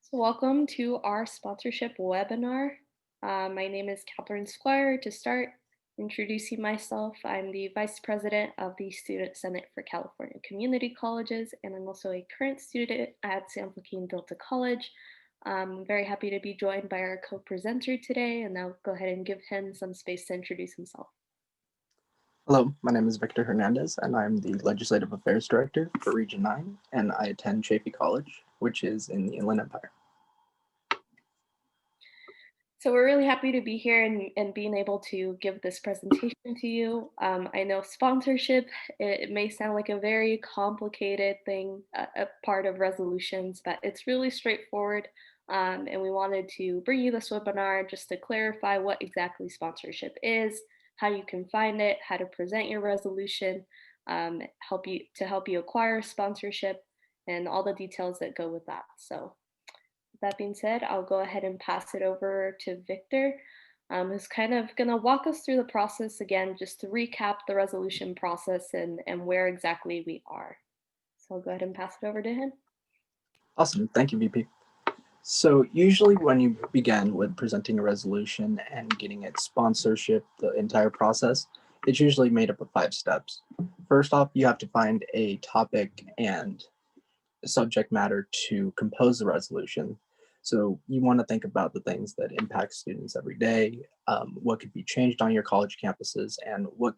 So welcome to our sponsorship webinar. My name is Catherine Squire. To start introducing myself, I'm the Vice President of the Student Senate for California Community Colleges, and I'm also a current student at San Joaquin Delta College. I'm very happy to be joined by our co-presenter today, and I'll go ahead and give him some space to introduce himself. Hello, my name is Victor Hernandez, and I'm the Legislative Affairs Director for Region 9, and I attend Chaffey College, which is in the Inland Empire. So we're really happy to be here and being able to give this presentation to you. I know sponsorship, it may sound like a very complicated thing, a part of resolutions, but it's really straightforward. And we wanted to bring you this webinar just to clarify what exactly sponsorship is, how you can find it, how to present your resolution, help you acquire sponsorship, and all the details that go with that. So that being said, I'll go ahead and pass it over to Victor, who's kind of going to walk us through the process again, just to recap the resolution process and where exactly we are. So I'll go ahead and pass it over to him. Awesome, thank you, VP. So usually when you begin with presenting a resolution and getting its sponsorship, the entire process, it's usually made up of 5 steps. First off, you have to find a topic and a subject matter to compose the resolution. So you want to think about the things that impact students every day, what could be changed on your college campuses, and what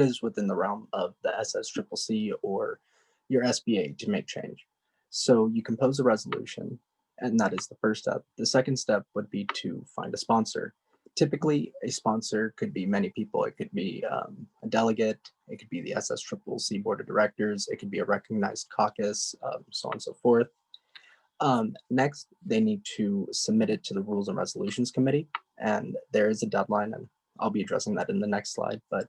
is within the realm of the SSCCC or your SBA to make change. So you compose a resolution, and that is the first step. The second step would be to find a sponsor. Typically, a sponsor could be many people. It could be a delegate, it could be the SSCCC Board of Directors, it could be a recognized caucus, so on and so forth. Next, they need to submit it to the Rules and Resolutions Committee, and there is a deadline, and I'll be addressing that in the next slide, but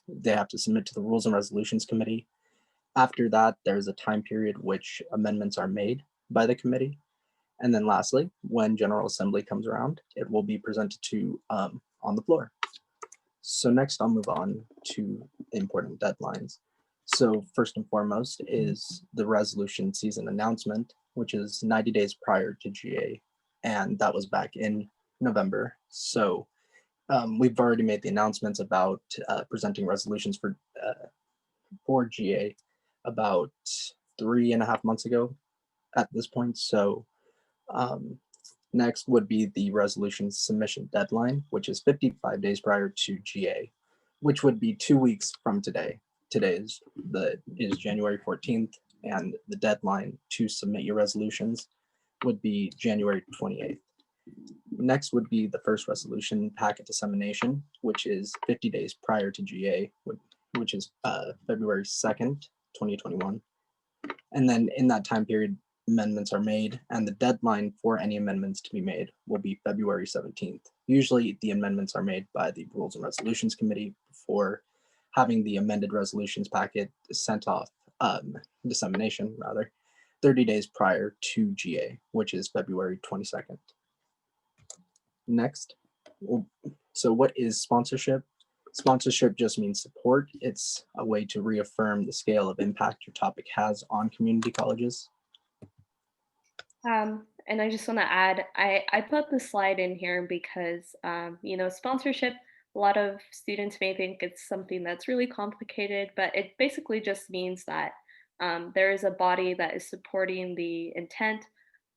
they have to submit to the Rules and Resolutions Committee. After that, there's a time period which amendments are made by the committee. And then lastly, when General Assembly comes around, it will be presented to on the floor. So next I'll move on to important deadlines. So first and foremost is the resolution season announcement, which is 90 days prior to GA. And that was back in November. So we've already made the announcements about presenting resolutions for GA about 3.5 months ago at this point. So next would be the resolution submission deadline, which is 55 days prior to GA, which would be 2 weeks from today. Today is January 14th, and the deadline to submit your resolutions would be January 28th. Next would be the first resolution packet dissemination, which is 50 days prior to GA, which is February 2nd, 2021. And then in that time period, amendments are made, and the deadline for any amendments to be made will be February 17th. Usually the amendments are made by the Rules and Resolutions Committee before having the amended resolutions packet sent off, dissemination rather, 30 days prior to GA, which is February 22nd. Next, so what is sponsorship? Sponsorship just means support. It's a way to reaffirm the scale of impact your topic has on community colleges. And I just want to add, I put the slide in here because, sponsorship, a lot of students may think it's something that's really complicated, but it basically just means that there is a body that is supporting the intent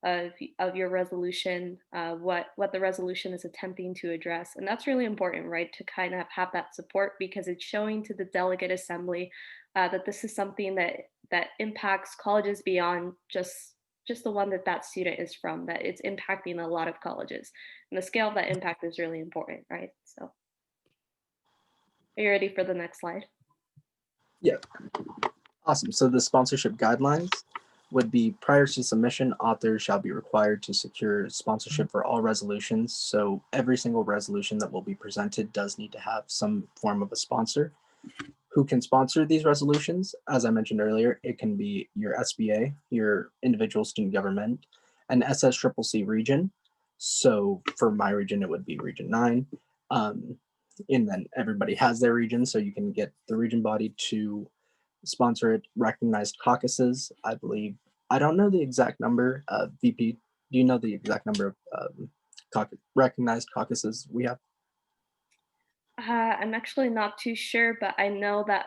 of your resolution, what the resolution is attempting to address. And that's really important, right? To kind of have that support because it's showing to the delegate assembly that this is something that impacts colleges beyond just the one that student is from, that it's impacting a lot of colleges. And the scale of that impact is really important, right? So are you ready for the next slide? Yeah, awesome. So the sponsorship guidelines would be prior to submission, authors shall be required to secure sponsorship for all resolutions. So every single resolution that will be presented does need to have some form of a sponsor. Who can sponsor these resolutions? As I mentioned earlier, it can be your SBA, your individual student government, an SSCCC region. So for my region, it would be Region 9. And then everybody has their region, so you can get the region body to sponsor it. Recognized caucuses, I believe I don't know the exact number. VP, do you know the exact number of recognized caucuses we have? I'm actually not too sure, but I know that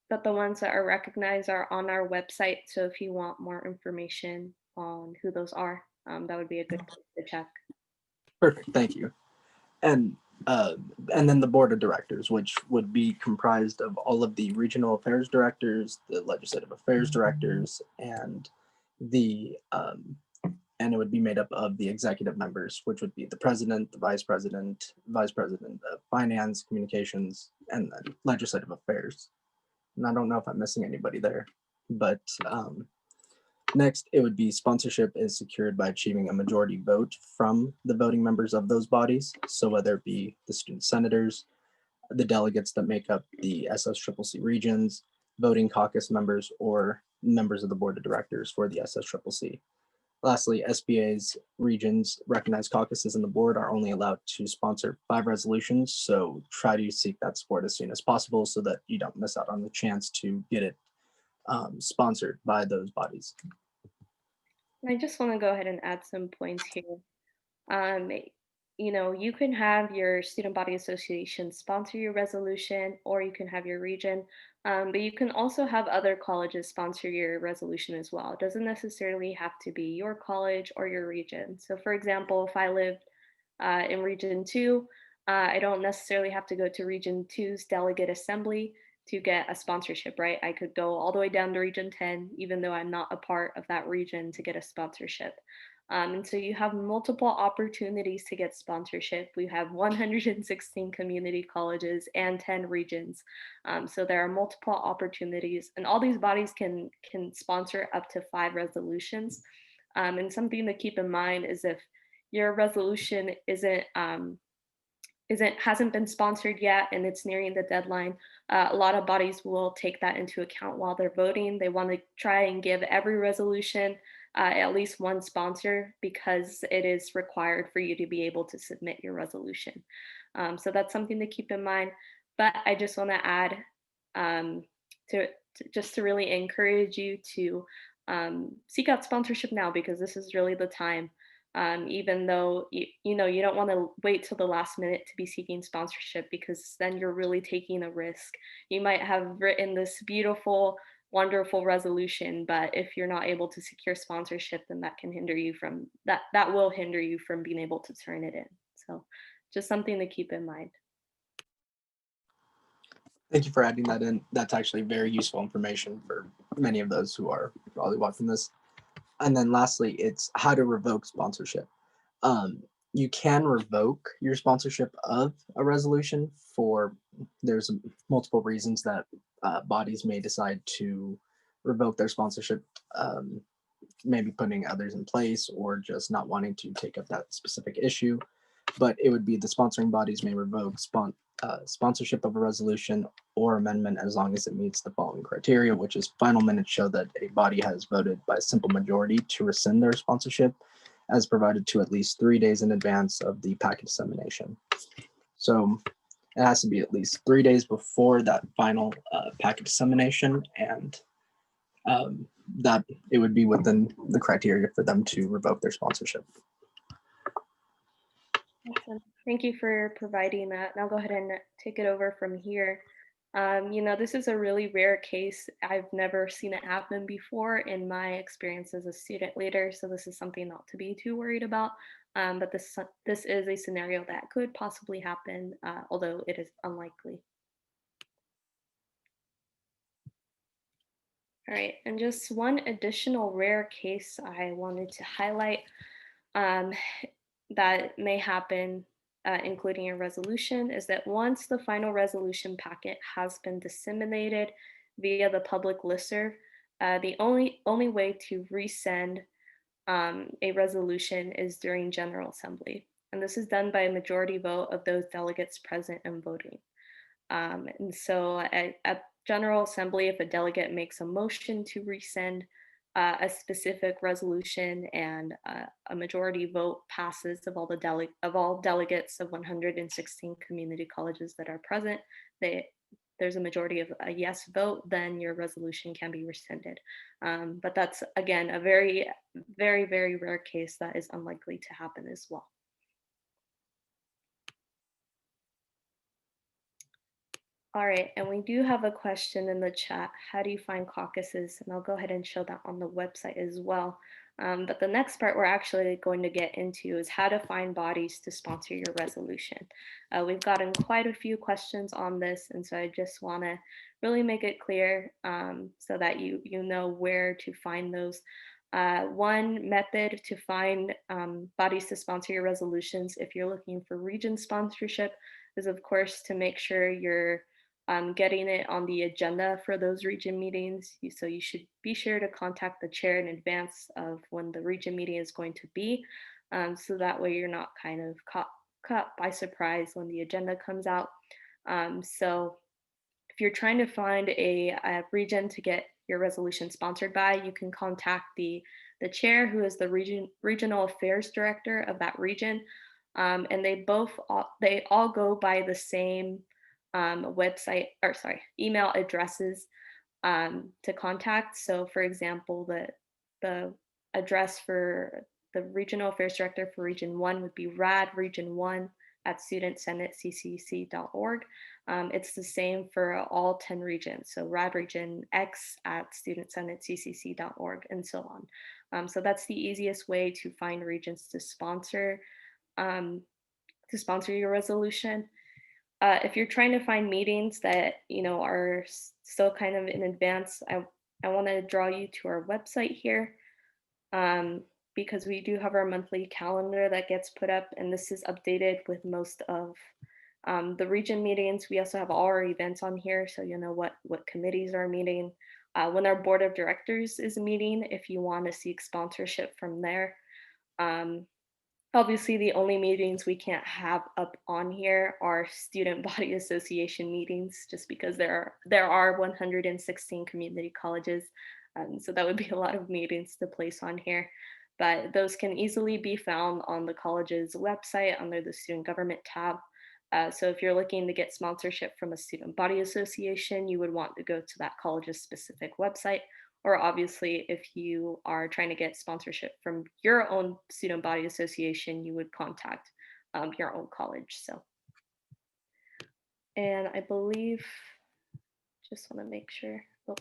the ones that are recognized are on our website. So if you want more information on who those are, that would be a good place to check. Perfect, thank you. And uh, and then the board of directors, which would be comprised of all of the regional affairs directors, the legislative affairs directors, the and it would be made up of the executive members, which would be the president, the vice president of finance, communications, and then legislative affairs. And I don't know if I'm missing anybody there, but next, it would be sponsorship is secured by achieving a majority vote from the voting members of those bodies. So whether it be the student senators, the delegates that make up the SSCCC regions, voting caucus members, or members of the board of directors for the SSCCC. Lastly, SBA's regions recognized caucuses and the board are only allowed to sponsor 5 resolutions. So try to seek that support as soon as possible so that you don't miss out on the chance to get it sponsored by those bodies. And I just want to go ahead and add some points here. Um, you can have your student body association sponsor your resolution, or you can have your region, but you can also have other colleges sponsor your resolution as well. It doesn't necessarily have to be your college or your region. So, for example, if I lived in Region 2, I don't necessarily have to go to Region Two's delegate assembly to get a sponsorship, right? I could go all the way down to Region 10, even though I'm not a part of that region, to get a sponsorship. And so you have multiple opportunities to get sponsorship. We have 116 community colleges and 10 regions. So there are multiple opportunities, and all these bodies can sponsor up to 5 resolutions. And something to keep in mind is if your resolution isn't hasn't been sponsored yet and it's nearing the deadline, a lot of bodies will take that into account while they're voting. They want to try and give every resolution at least one sponsor because it is required for you to be able to submit your resolution. So that's something to keep in mind. But I just want to add um, just to really encourage you to seek out sponsorship now because this is really the time. Even though you don't want to wait till the last minute to be seeking sponsorship because then you're really taking a risk. You might have written this beautiful, wonderful resolution, but if you're not able to secure sponsorship, then that will hinder you from being able to turn it in. So just something to keep in mind. Thank you for adding that in. That's actually very useful information for many of those who are probably watching this. And then lastly, it's how to revoke sponsorship. Um, you can revoke your sponsorship of a resolution for there's multiple reasons that bodies may decide to revoke their sponsorship, um, maybe putting others in place or just not wanting to take up that specific issue. But it would be the sponsoring bodies may revoke sponsorship of a resolution or amendment as long as it meets the following criteria, which is final minutes show that a body has voted by a simple majority to rescind their sponsorship as provided to at least 3 days in advance of the packet dissemination. So it has to be at least 3 days before that final packet dissemination, and that it would be within the criteria for them to revoke their sponsorship. Awesome. Thank you for providing that. And I'll go ahead and take it over from here. This is a really rare case. I've never seen it happen before in my experience as a student leader, so this is something not to be too worried about. But this is a scenario that could possibly happen, although it is unlikely. All right, and just one additional rare case I wanted to highlight. Um, that may happen, including a resolution, is that once the final resolution packet has been disseminated via the public listserv, the only way to resend a resolution is during General Assembly. And this is done by a majority vote of those delegates present and voting. And so at General Assembly, if a delegate makes a motion to resend a specific resolution and a majority vote passes of all delegates of 116 community colleges that are present, they there's a majority of a yes vote, then your resolution can be rescinded. But that's again a very, very, very rare case that is unlikely to happen as well. All right, and we do have a question in the chat. How do you find caucuses? And I'll go ahead and show that on the website as well. But the next part we're actually going to get into is how to find bodies to sponsor your resolution. We've gotten quite a few questions on this, and so I just want to really make it clear so that you know where to find those. One method to find bodies to sponsor your resolutions, if you're looking for region sponsorship, is of course to make sure you're getting it on the agenda for those region meetings. So you should be sure to contact the chair in advance of when the region meeting is going to be. So that way you're not kind of caught by surprise when the agenda comes out. So if you're trying to find a region to get your resolution sponsored by, you can contact the chair, who is the regional affairs director of that region, and they all go by the same website or sorry email addresses to contact. So, for example, the address for the regional affairs director for Region One would be radregion1 at studentsenateccc.org. It's the same for all 10 regions. So radregionx at studentsenateccc.org and so on. So that's the easiest way to find regions um, to sponsor your resolution. If you're trying to find meetings that are still kind of in advance, I want to draw you to our website here, because we do have our monthly calendar that gets put up, and this is updated with most of the region meetings. We also have all our events on here, so you know what committees are meeting, when our board of directors is meeting, if you want to seek sponsorship from there. Um, Obviously, the only meetings we can't have up on here are student body association meetings, just because there are 116 community colleges, so that would be a lot of meetings to place on here. But those can easily be found on the college's website under the student government tab. So if you're looking to get sponsorship from a student body association, you would want to go to that college's specific website. Or obviously, if you are trying to get sponsorship from your own student body association, you would contact your own college. So, and I believe, just want to make sure. Oh,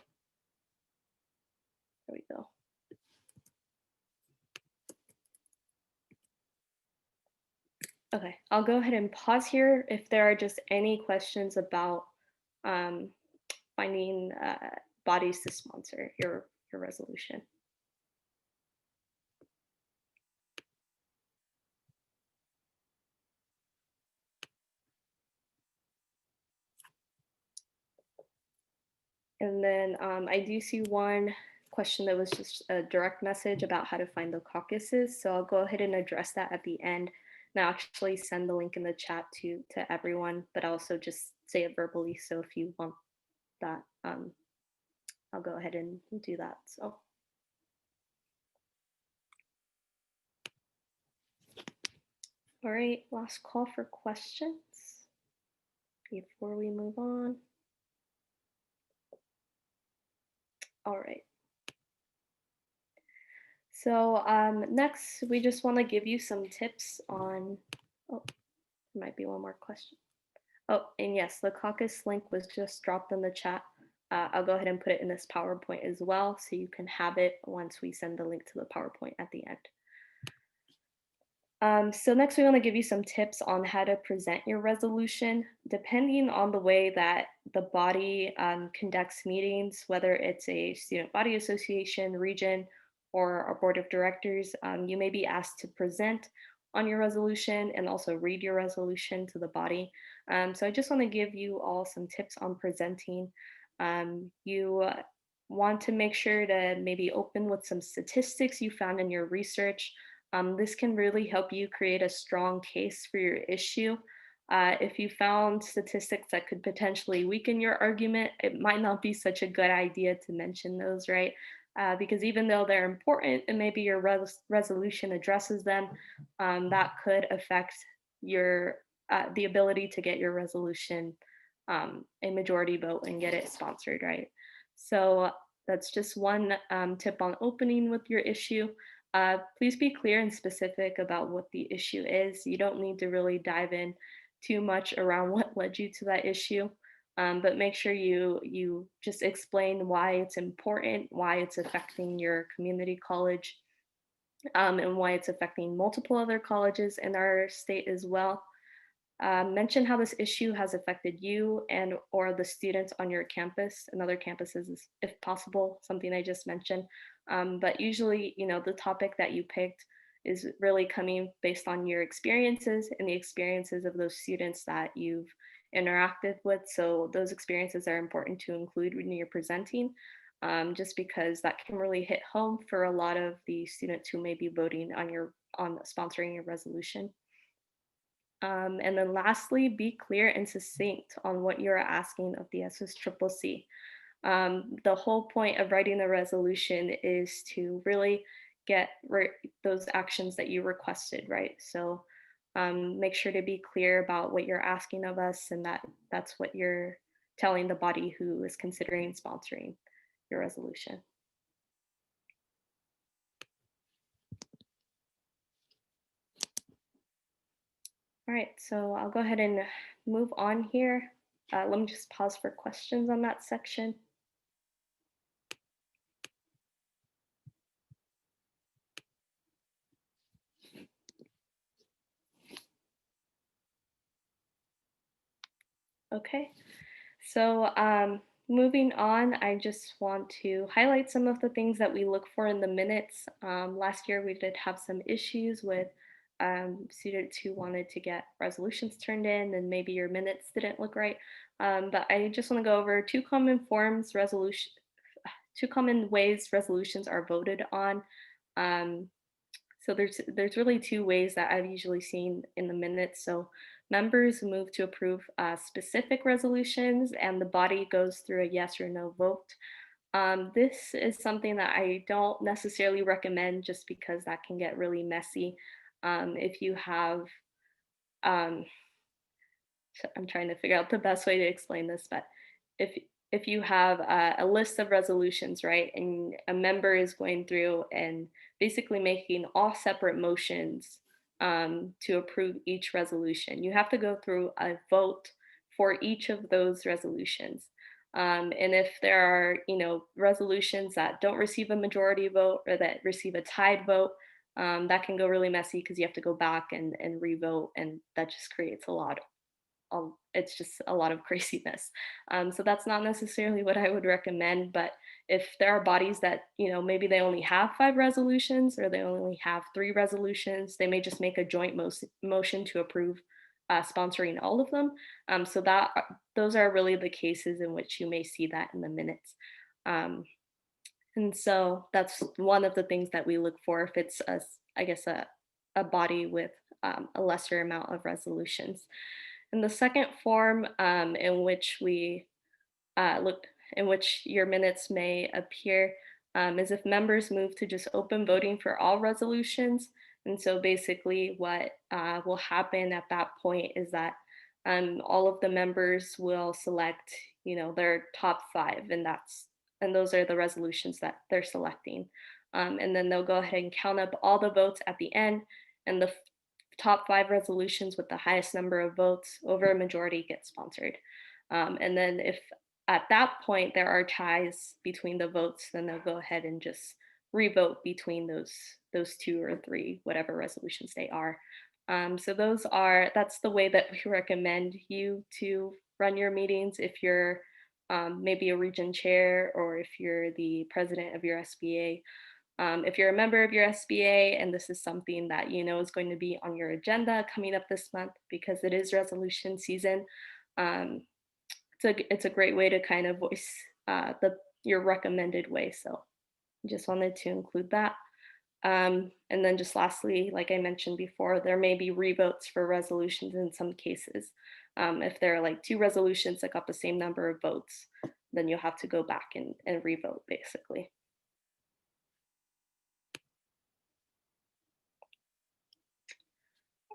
there we go. Okay, I'll go ahead and pause here if there are just any questions about um, finding bodies to sponsor your resolution. And then I do see one question that was just a direct message about how to find the caucuses. So I'll go ahead and address that at the end. And I'll actually send the link in the chat to everyone, but I'll also just say it verbally. So if you want that, I'll go ahead and do that. So, all right, last call for questions before we move on. All right. So next, we just want to give you some tips on, oh, there might be one more question. Oh, and yes, the caucus link was just dropped in the chat. I'll go ahead and put it in this PowerPoint as well, so you can have it once we send the link to the PowerPoint at the end. So next, we want to give you some tips on how to present your resolution. Depending on the way that the body conducts meetings, whether it's a student body association, region, or a board of directors, you may be asked to present on your resolution and also read your resolution to the body. So I just want to give you all some tips on presenting. You want to make sure to maybe open with some statistics you found in your research. This can really help you create a strong case for your issue. If you found statistics that could potentially weaken your argument, it might not be such a good idea to mention those, right? Because even though they're important and maybe your resolution addresses them, that could affect your the ability to get your resolution a majority vote and get it sponsored, right? So that's just one tip on opening with your issue. Please be clear and specific about what the issue is. You don't need to really dive in too much around what led you to that issue, but make sure you just explain why it's important, why it's affecting your community college, and why it's affecting multiple other colleges in our state as well. Mention how this issue has affected you and or the students on your campus and other campuses, if possible, something I just mentioned. But usually, the topic that you picked is really coming based on your experiences and the experiences of those students that you've interacted with. So those experiences are important to include when you're presenting, just because that can really hit home for a lot of the students who may be voting on sponsoring your resolution. And then lastly, be clear and succinct on what you're asking of the SSCCC. The whole point of writing the resolution is to really get those actions that you requested, right? So make sure to be clear about what you're asking of us and that's what you're telling the body who is considering sponsoring your resolution. All right, so I'll go ahead and move on here. Let me just pause for questions on that section. Okay, so moving on, I just want to highlight some of the things that we look for in the minutes. Last year, we did have some issues with students who wanted to get resolutions turned in, and maybe your minutes didn't look right. But I just want to go over two common ways resolutions are voted on. Um, so there's really two ways that I've usually seen in the minutes. So members move to approve specific resolutions, and the body goes through a yes or no vote. This is something that I don't necessarily recommend, just because that can get really messy. If you have um, so I'm trying to figure out the best way to explain this, but if if you have a list of resolutions, right, and a member is going through and basically making all separate motions to approve each resolution, you have to go through a vote for each of those resolutions. And if there are, resolutions that don't receive a majority vote or that receive a tied vote, that can go really messy because you have to go back and re-vote, and that just creates it's just a lot of craziness. So that's not necessarily what I would recommend. But if there are bodies that, maybe they only have 5 resolutions or they only have 3 resolutions, they may just make a joint motion to approve sponsoring all of them. So those are really the cases in which you may see that in the minutes. Um, and so that's one of the things that we look for if it's I guess a body with a lesser amount of resolutions. And the second form in which we look, in which your minutes may appear, is if members move to just open voting for all resolutions. And so basically, what will happen at that point is that all of the members will select, their top 5, and those are the resolutions that they're selecting. And then they'll go ahead and count up all the votes at the end, and the top 5 resolutions with the highest number of votes over a majority get sponsored. And then if at that point there are ties between the votes, then they'll go ahead and just revote between those 2 or 3, whatever resolutions they are. So that's the way that we recommend you to run your meetings if you're maybe a region chair or if you're the president of your SBA. If you're a member of your SBA and this is something that you know is going to be on your agenda coming up this month because it is resolution season, um, it's a great way to kind of voice your recommended way. So I just wanted to include that. And then just lastly, like I mentioned before, there may be revotes for resolutions in some cases. If there are like 2 resolutions that got the same number of votes, then you'll have to go back and revote basically.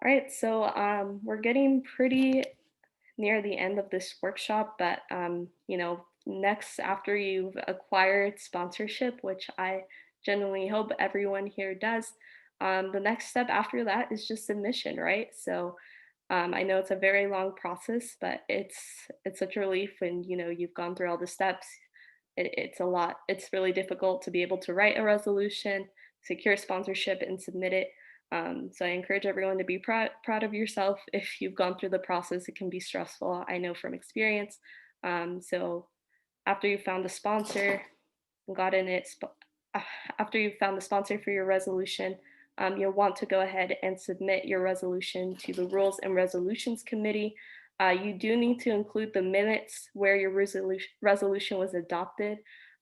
All right, so we're getting pretty near the end of this workshop, but next after you've acquired sponsorship, which I genuinely hope everyone here does, the next step after that is just submission, right? So I know it's a very long process, but it's such a relief when you've gone through all the steps. It's a lot. It's really difficult to be able to write a resolution, secure sponsorship, and submit it. So I encourage everyone to be proud of yourself if you've gone through the process. It can be stressful, I know from experience. So after you found the sponsor, gotten it, uh, after you've found the sponsor for your resolution, you'll want to go ahead and submit your resolution to the Rules and Resolutions Committee. You do need to include the minutes where your resolution was adopted.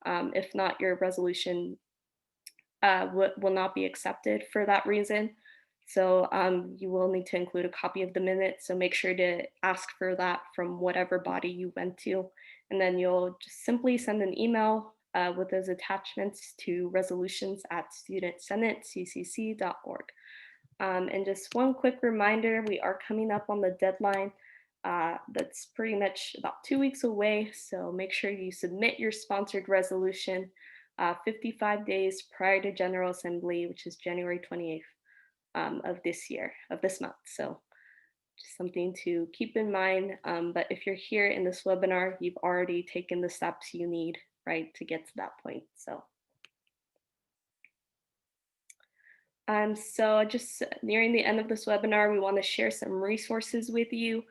If not, your resolution will not be accepted for that reason. So you will need to include a copy of the minutes. So make sure to ask for that from whatever body you went to. And then you'll just simply send an email with those attachments to resolutions at studentsenateccc.org. And just one quick reminder, we are coming up on the deadline. That's pretty much about 2 weeks away. So make sure you submit your sponsored resolution 55 days prior to General Assembly, which is January 28th of this year, of this month. So just something to keep in mind. But if you're here in this webinar, you've already taken the steps you need, right, to get to that point. So just nearing the end of this webinar, we want to share some resources with you.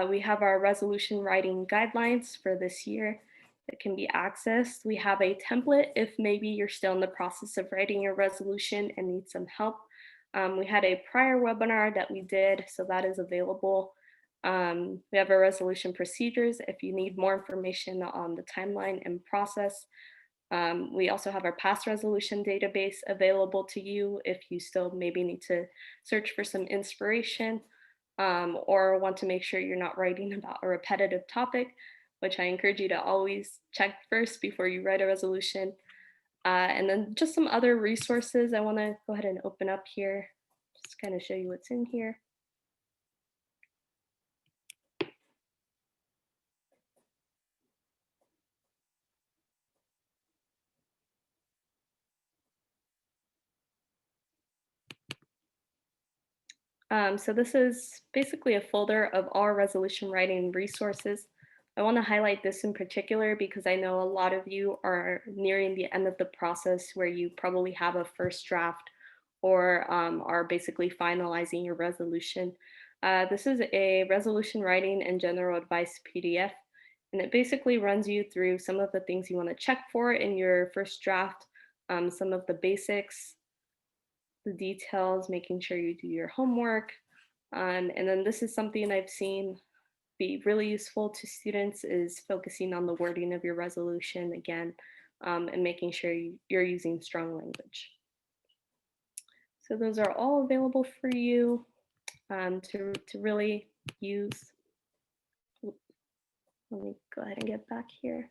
We have our resolution writing guidelines for this year that can be accessed. We have a template if maybe you're still in the process of writing your resolution and need some help. We had a prior webinar that we did, so that is available. We have our resolution procedures if you need more information on the timeline and process. We also have our past resolution database available to you if you still maybe need to search for some inspiration or want to make sure you're not writing about a repetitive topic, which I encourage you to always check first before you write a resolution. And then just some other resources I want to go ahead and open up here, just kind of show you what's in here. So this is basically a folder of all resolution writing resources. I want to highlight this in particular because I know a lot of you are nearing the end of the process where you probably have a first draft or are basically finalizing your resolution. This is a resolution writing and general advice PDF, and it basically runs you through some of the things you want to check for in your first draft, some of the basics, the details, making sure you do your homework. And then this is something I've seen be really useful to students is focusing on the wording of your resolution again and making sure you're using strong language. So those are all available for you to really use. Let me go ahead and get back here.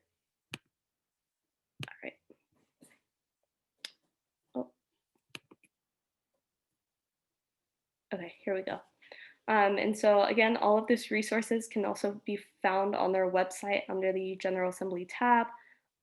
All right. Oh, okay, here we go. And so again, all of these resources can also be found on their website under the General Assembly tab,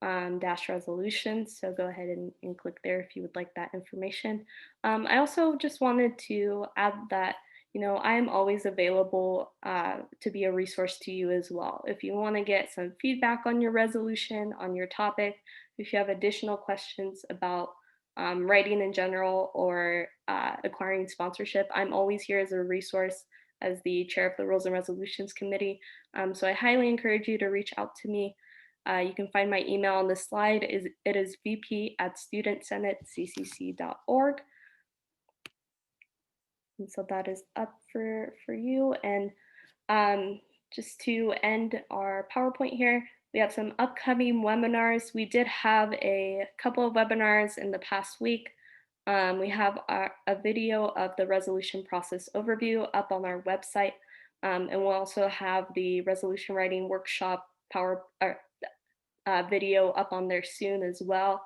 dash resolutions. So go ahead and click there if you would like that information. I also just wanted to add that, I am always available to be a resource to you as well. If you want to get some feedback on your resolution, on your topic, if you have additional questions about writing in general or acquiring sponsorship, I'm always here as a resource as the chair of the Rules and Resolutions Committee. So I highly encourage you to reach out to me. You can find my email on this slide. It is vp@studentsenateccc.org. And so that is up for you. And just to end our PowerPoint here, we have some upcoming webinars. We did have a couple of webinars in the past week. We have a video of the resolution process overview up on our website. And we'll also have the resolution writing workshop video up on there soon as well.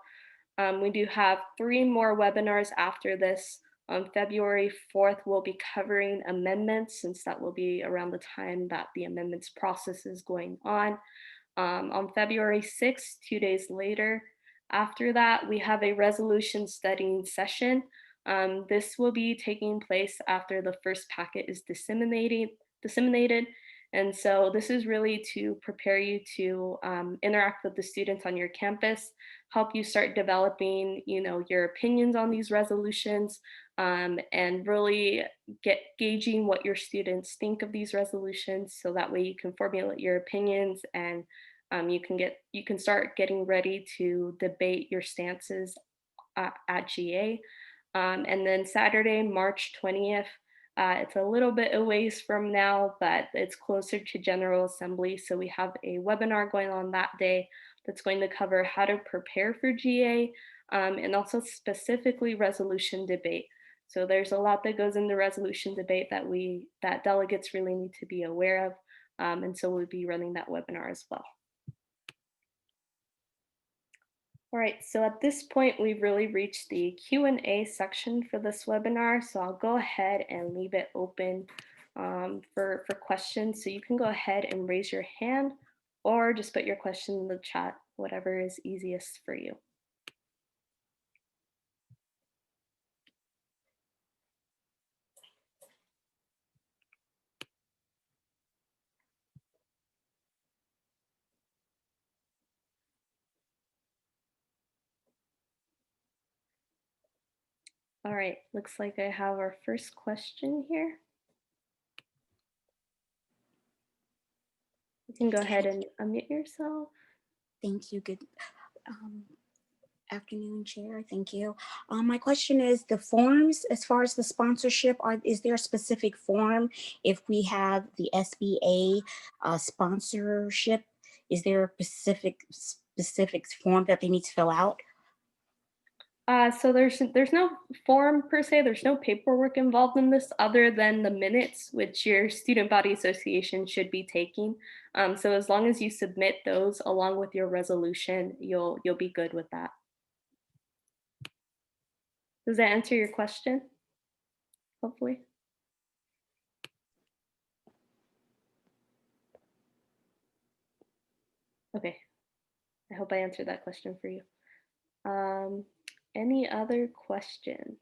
We do have 3 more webinars after this On February 4th, we'll be covering amendments since that will be around the time that the amendments process is going on February 6th, 2 days later. After that, we have a resolution studying session. This will be taking place after the first packet is disseminated. And so this is really to prepare you to interact with the students on your campus, help you start developing, your opinions on these resolutions, and really get gauging what your students think of these resolutions, so that way you can formulate your opinions and you can start getting ready to debate your stances at GA. And then Saturday, March 20th, it's a little bit a ways from now, but it's closer to General Assembly. So we have a webinar going on that day that's going to cover how to prepare for GA, and also specifically resolution debate. So there's a lot that goes into resolution debate that delegates really need to be aware of. And so we'll be running that webinar as well. All right, so at this point, we've really reached the Q&A section for this webinar. So I'll go ahead and leave it open for questions. So you can go ahead and raise your hand or just put your question in the chat, whatever is easiest for you. All right, looks like I have our first question here. You can go ahead and unmute yourself. Thank you. Good afternoon, Chair. Thank you. My question is the forms as far as the sponsorship. Is there a specific form if we have the SBA sponsorship? Is there a specific form that they need to fill out? So there's no form per se. There's no paperwork involved in this other than the minutes, which your student body association should be taking. So as long as you submit those along with your resolution, you'll be good with that. Does that answer your question? Hopefully. Okay. I hope I answered that question for you. Any other questions?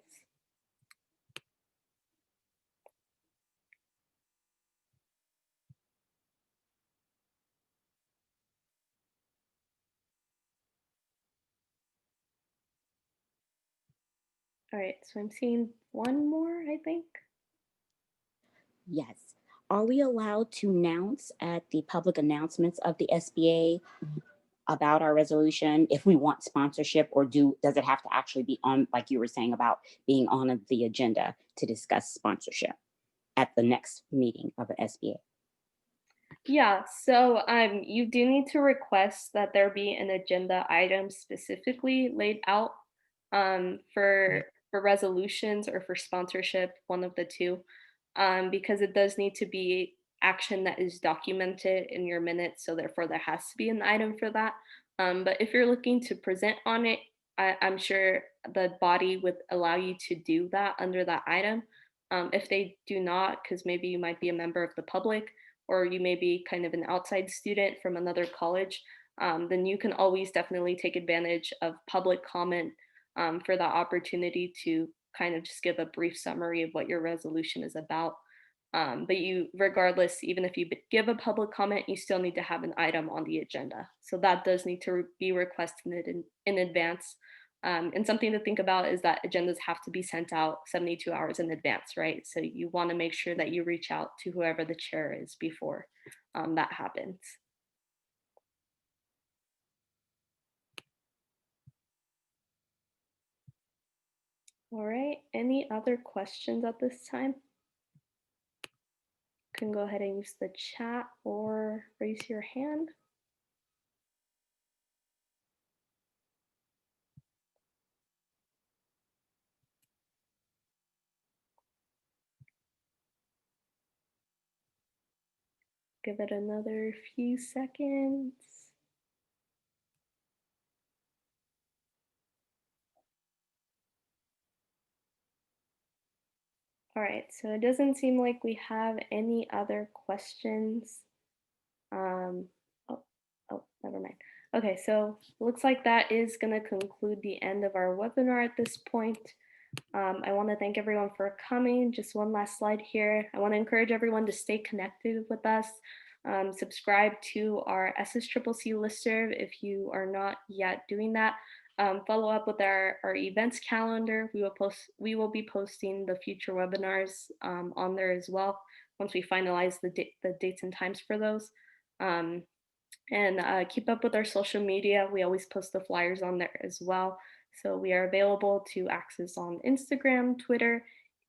All right, so I'm seeing one more, I think. Yes. Are we allowed to announce at the public announcements of the SBA about our resolution if we want sponsorship, or does it have to actually be on, like you were saying about being on the agenda to discuss sponsorship at the next meeting of the SBA? Yeah, so you do need to request that there be an agenda item specifically laid out for resolutions or for sponsorship, one of the two, because it does need to be action that is documented in your minutes. So therefore, there has to be an item for that. But if you're looking to present on it, I'm sure the body would allow you to do that under that item. If they do not, because maybe you might be a member of the public or you may be kind of an outside student from another college, then you can always definitely take advantage of public comment for that opportunity to kind of just give a brief summary of what your resolution is about. But regardless, even if you give a public comment, you still need to have an item on the agenda. So that does need to be requested in advance. And something to think about is that agendas have to be sent out 72 hours in advance, right? So you want to make sure that you reach out to whoever the chair is before that happens. All right, any other questions at this time? You can go ahead and use the chat or raise your hand. Give it another few seconds. All right, so it doesn't seem like we have any other questions. Um, oh, Never mind. Okay, so looks like that is going to conclude the end of our webinar at this point. I want to thank everyone for coming. Just one last slide here. I want to encourage everyone to stay connected with us. Subscribe to our SSCCC listserv if you are not yet doing that. Follow up with our events calendar. We will be posting the future webinars on there as well once we finalize the dates and times for those. Um, and keep up with our social media. We always post the flyers on there as well. So we are available to access on Instagram, Twitter,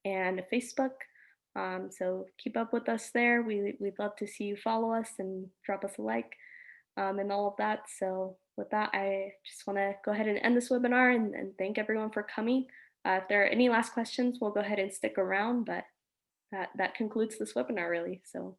and Facebook. So keep up with us there. We'd love to see you follow us and drop us a like and all of that. So with that, I just want to go ahead and end this webinar and thank everyone for coming. If there are any last questions, we'll go ahead and stick around, but that concludes this webinar really. So